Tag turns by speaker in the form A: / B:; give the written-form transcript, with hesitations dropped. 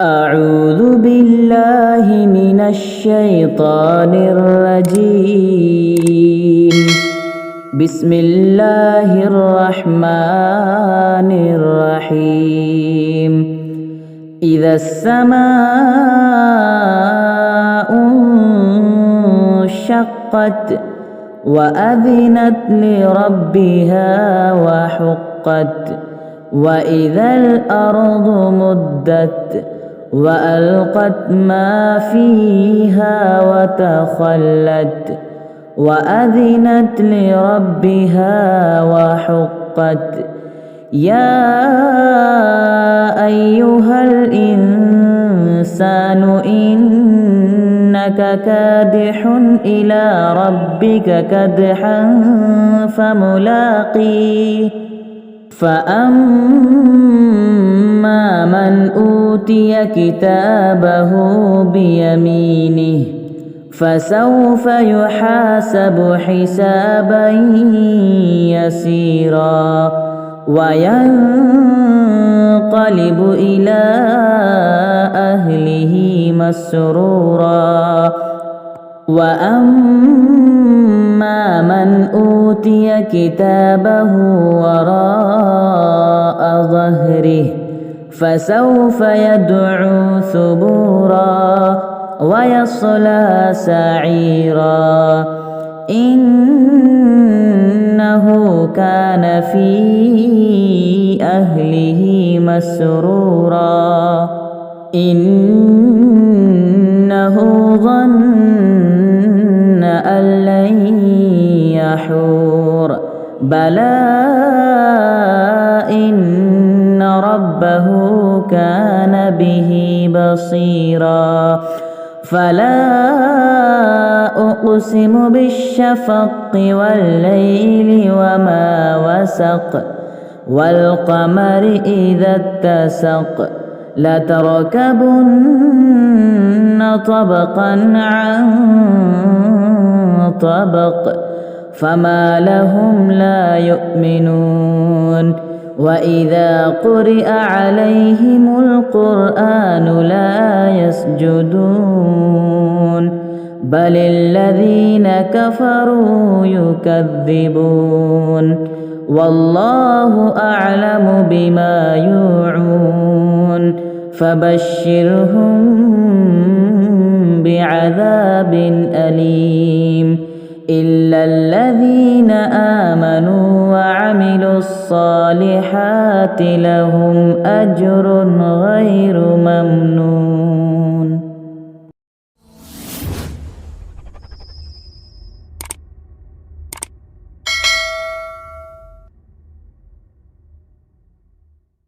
A: أعوذ بالله من الشيطان الرجيم. بسم الله الرحمن الرحيم. إذا السماء انشقت وأذنت لربها وحقت وإذا الأرض مدت وألقت ما فيها وتخلت وأذنت لربها وحقت يا أيها الإنسان إنك كادح إلى ربك كدحا فملاقيه فأما من أوتي كتابه بيمينه فسوف يحاسب حسابا يسيرا وينقلب إلى أهله مسرورا وأما من أوتي كتابه وراء ظهره فسوف يدعو ثبورا ويصلى سعيرا إنه كان في أهله مسرورا إنه ظن أن لن يحور بلى إن ربه كان به بصيرا فلا أقسم بالشفق والليل وما وسق والقمر إذا اتسق لتركبن طبقا عن طبق فما لهم لا يؤمنون وإذا قرئ عليهم القرآن لا يسجدون بل الذين كفروا يكذبون والله أعلم بما يوعون فبشرهم بعذاب أليم إلا الذين آمنوا وعملوا الصالحات لهم أجر غير ممنون.